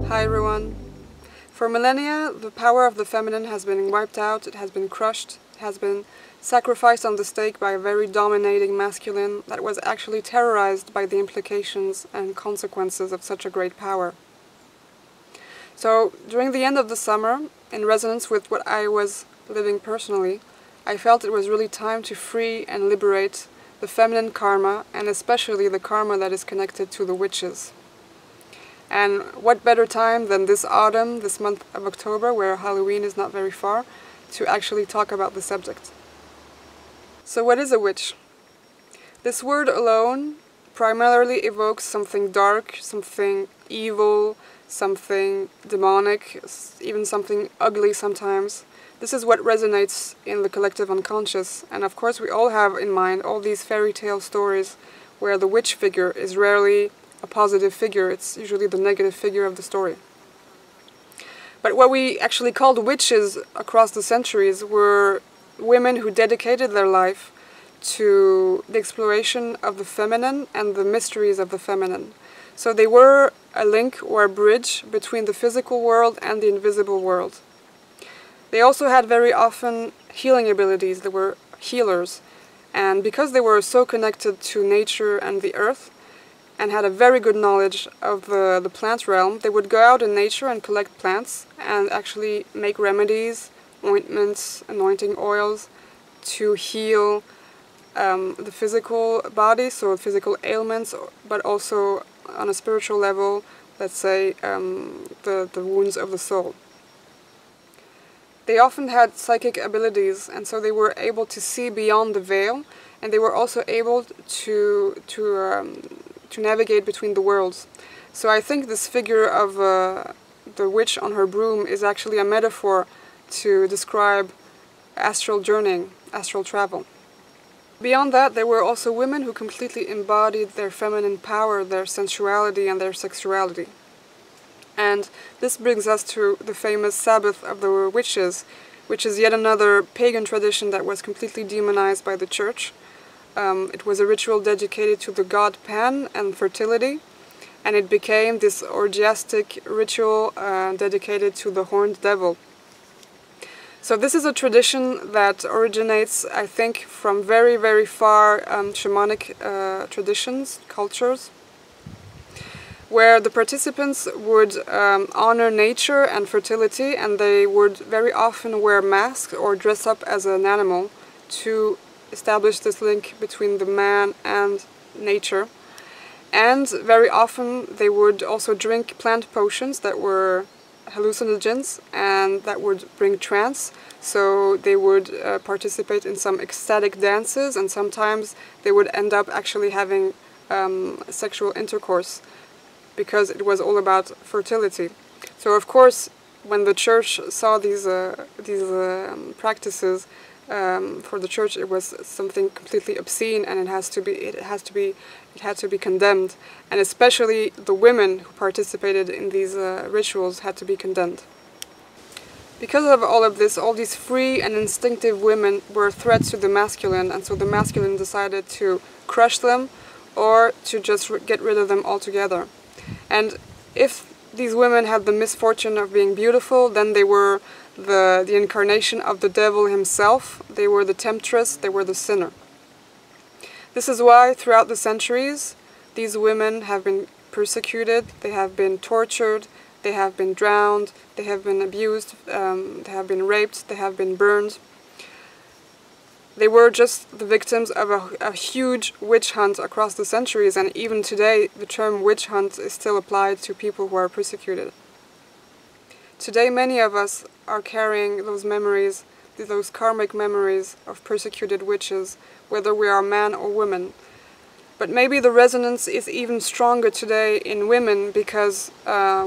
Hi everyone. For millennia, the power of the feminine has been wiped out, it has been crushed, it has been sacrificed on the stake by a very dominating masculine that was actually terrorized by the implications and consequences of such a great power. So, during the end of the summer, in resonance with what I was living personally, I felt it was really time to free and liberate the feminine karma, and especially the karma that is connected to the witches. And what better time than this autumn, this month of October, where Halloween is not very far, to actually talk about the subject. So what is a witch? This word alone primarily evokes something dark, something evil, something demonic, even something ugly sometimes. This is what resonates in the collective unconscious, and of course we all have in mind all these fairy tale stories where the witch figure is rarely a positive figure, it's usually the negative figure of the story. But what we actually called witches across the centuries were women who dedicated their life to the exploration of the feminine and the mysteries of the feminine. So they were a link or a bridge between the physical world and the invisible world. They also had very often healing abilities, they were healers. And because they were so connected to nature and the earth, and had a very good knowledge of the plant realm, they would go out in nature and collect plants and actually make remedies, ointments, anointing oils to heal the physical body, so physical ailments, but also on a spiritual level, let's say the wounds of the soul. They often had psychic abilities, and so they were able to see beyond the veil, and they were also able to navigate between the worlds. So I think this figure of the witch on her broom is actually a metaphor to describe astral journeying, astral travel. Beyond that, there were also women who completely embodied their feminine power, their sensuality and their sexuality. And this brings us to the famous Sabbath of the witches, which is yet another pagan tradition that was completely demonized by the church. It was a ritual dedicated to the god Pan and fertility, and it became this orgiastic ritual dedicated to the horned devil. So this is a tradition that originates, I think, from very, very far shamanic traditions, cultures, where the participants would honor nature and fertility, and they would very often wear masks or dress up as an animal to establish this link between the man and nature. And very often they would also drink plant potions that were hallucinogens and that would bring trance. So they would participate in some ecstatic dances, and sometimes they would end up actually having sexual intercourse because it was all about fertility. So of course, when the church saw these practices, for the church it was something completely obscene, and it had to be condemned, and especially the women who participated in these rituals had to be condemned. Because of all of this, all these free and instinctive women were threats to the masculine, and so the masculine decided to crush them or to just get rid of them altogether. And if these women had the misfortune of being beautiful, then they were the incarnation of the devil himself. They were the temptress, they were the sinner. This is why throughout the centuries these women have been persecuted, they have been tortured, they have been drowned, they have been abused, they have been raped, they have been burned. They were just the victims of a huge witch hunt across the centuries, and even today the term witch hunt is still applied to people who are persecuted. Today many of us are carrying those memories, those karmic memories of persecuted witches, whether we are man or woman. But maybe the resonance is even stronger today in women because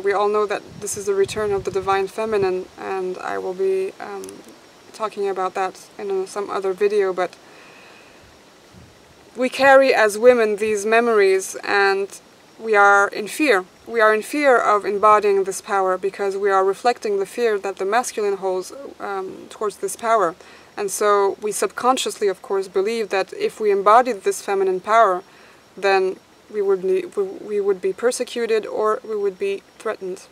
we all know that this is the return of the divine feminine, and I will be talking about that in some other video. But we carry as women these memories, and we are in fear. We are in fear of embodying this power because we are reflecting the fear that the masculine holds towards this power. And so we subconsciously, of course, believe that if we embodied this feminine power, then we would be persecuted or we would be threatened.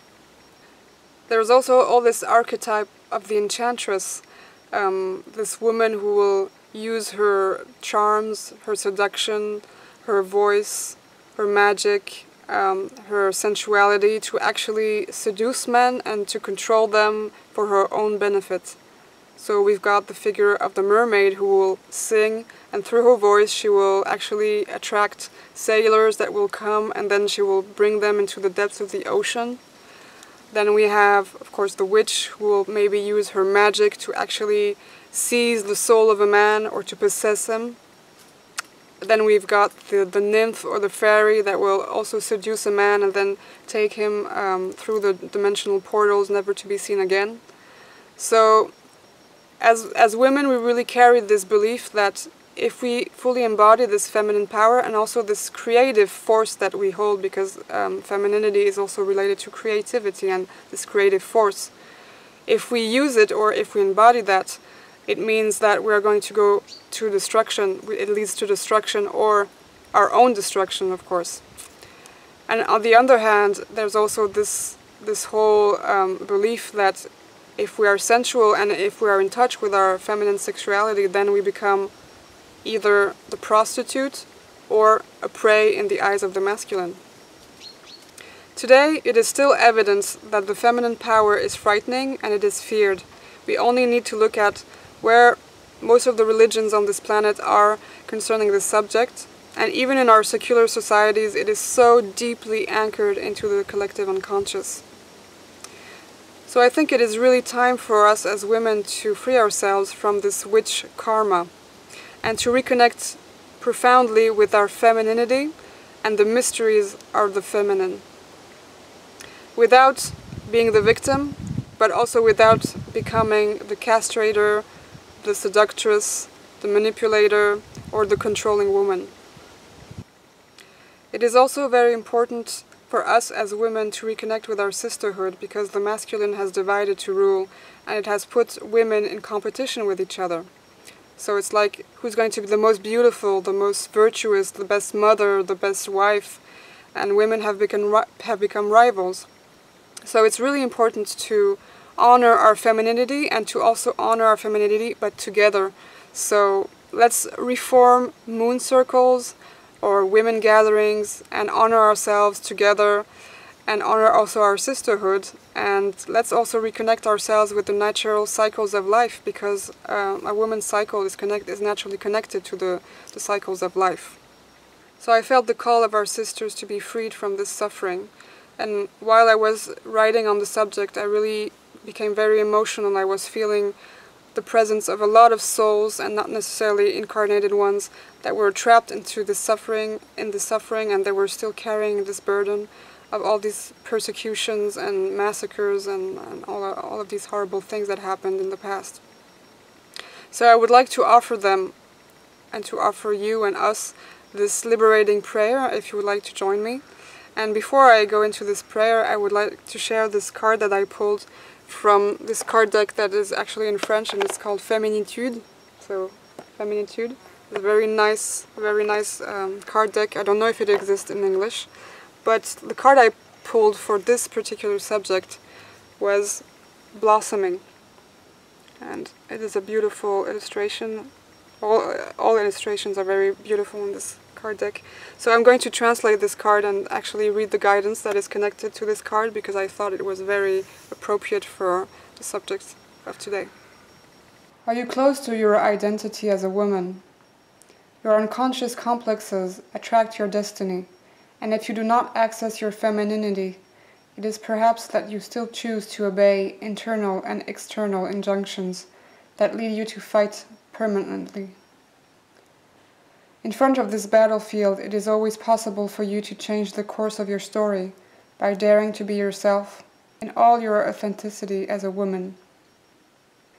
There's also all this archetype of the Enchantress, this woman who will use her charms, her seduction, her voice, her magic, her sensuality to actually seduce men and to control them for her own benefit. So we've got the figure of the mermaid who will sing, and through her voice she will actually attract sailors that will come, and then she will bring them into the depths of the ocean. Then we have, of course, the witch who will maybe use her magic to actually seize the soul of a man or to possess him. Then we've got the nymph or the fairy that will also seduce a man and then take him through the dimensional portals, never to be seen again. So as women, we really carry this belief that if we fully embody this feminine power and also this creative force that we hold, because femininity is also related to creativity and this creative force, if we use it or if we embody that, it means that we're going to go to destruction. It leads to destruction or our own destruction, of course. And on the other hand, there's also this whole belief that if we are sensual and if we are in touch with our feminine sexuality, then we become either the prostitute or a prey in the eyes of the masculine. Today, it is still evident that the feminine power is frightening and it is feared. We only need to look at where most of the religions on this planet are concerning this subject, and even in our secular societies, it is so deeply anchored into the collective unconscious. So I think it is really time for us as women to free ourselves from this witch karma and to reconnect profoundly with our femininity and the mysteries of the feminine. Without being the victim, but also without becoming the castrator, the seductress, the manipulator, or the controlling woman. It is also very important for us as women to reconnect with our sisterhood, because the masculine has divided to rule and it has put women in competition with each other. So it's like, who's going to be the most beautiful, the most virtuous, the best mother, the best wife, and women have become rivals. So it's really important to honor our femininity and to also honor our femininity, but together. So let's reform moon circles or women gatherings and honor ourselves together and honor also our sisterhood. And let's also reconnect ourselves with the natural cycles of life, because a woman's cycle is naturally connected to the cycles of life. So I felt the call of our sisters to be freed from this suffering. And while I was writing on the subject, I really became very emotional. I was feeling the presence of a lot of souls, and not necessarily incarnated ones, that were trapped into the suffering, and they were still carrying this burden of all these persecutions and massacres and all of these horrible things that happened in the past. So I would like to offer them, and to offer you and us, this liberating prayer, if you would like to join me. And before I go into this prayer, I would like to share this card that I pulled from this card deck that is actually in French, and it's called Femininitude. So, Femininitude. It's a very nice card deck. I don't know if it exists in English, but the card I pulled for this particular subject was Blossoming. And it is a beautiful illustration. All illustrations are very beautiful in this card deck. So I'm going to translate this card and actually read the guidance that is connected to this card, because I thought it was very appropriate for the subject of today. Are you close to your identity as a woman? Your unconscious complexes attract your destiny, and if you do not access your femininity, it is perhaps that you still choose to obey internal and external injunctions that lead you to fight permanently. In front of this battlefield, it is always possible for you to change the course of your story by daring to be yourself in all your authenticity as a woman.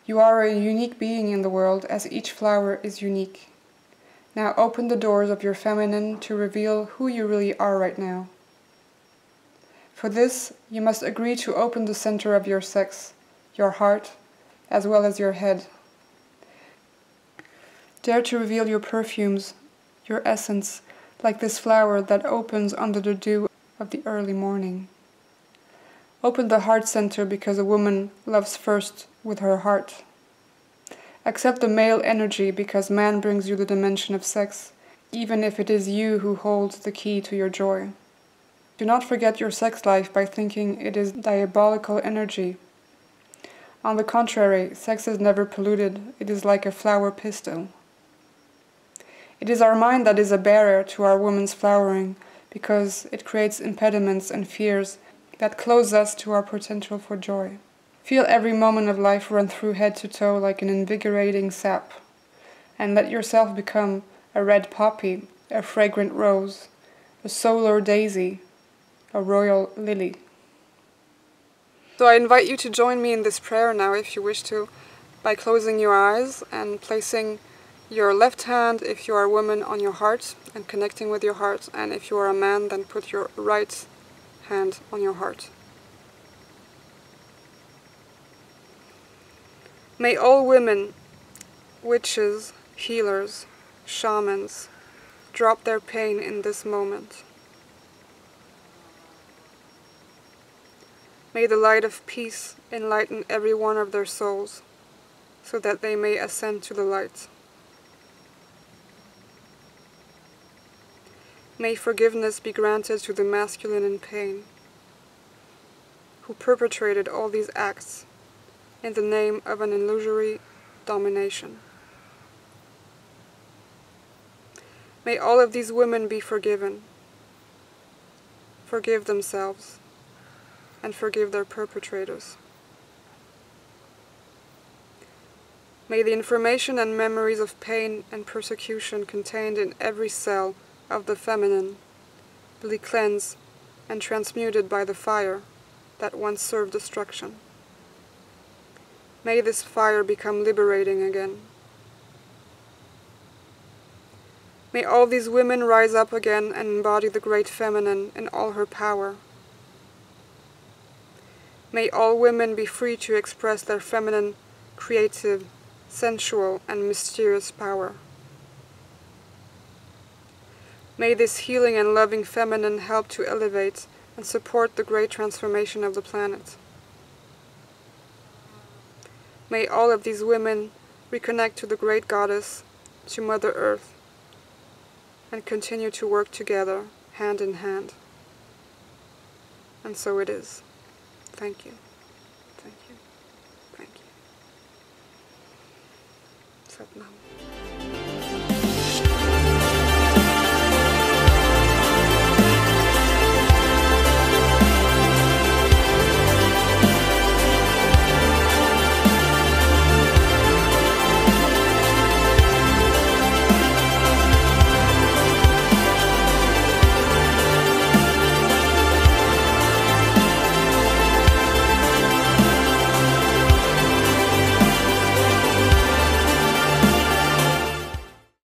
You are a unique being in the world, as each flower is unique. Now open the doors of your feminine to reveal who you really are right now. For this, you must agree to open the center of your sex, your heart, as well as your head. Dare to reveal your perfumes, your essence, like this flower that opens under the dew of the early morning. Open the heart center because a woman loves first with her heart. Accept the male energy because man brings you the dimension of sex, even if it is you who holds the key to your joy. Do not forget your sex life by thinking it is diabolical energy. On the contrary, sex is never polluted, it is like a flower pistil. It is our mind that is a barrier to our woman's flowering, because it creates impediments and fears that close us to our potential for joy. Feel every moment of life run through head to toe like an invigorating sap, and let yourself become a red poppy, a fragrant rose, a solar daisy, a royal lily. So I invite you to join me in this prayer now, if you wish to, by closing your eyes and placing your left hand, if you are a woman, on your heart and connecting with your heart, and if you are a man, then put your right hand on your heart. May all women, witches, healers, shamans, drop their pain in this moment. May the light of peace enlighten every one of their souls, so that they may ascend to the light. May forgiveness be granted to the masculine in pain, who perpetrated all these acts in the name of an illusory domination. May all of these women be forgiven, forgive themselves, and forgive their perpetrators. May the information and memories of pain and persecution contained in every cell of the feminine be cleansed and transmuted by the fire that once served destruction. May this fire become liberating again. May all these women rise up again and embody the great feminine in all her power. May all women be free to express their feminine, creative, sensual, and mysterious power. May this healing and loving feminine help to elevate and support the great transformation of the planet. May all of these women reconnect to the great goddess, to Mother Earth, and continue to work together, hand in hand. And so it is. Thank you. Thank you. Thank you. Sat Nam.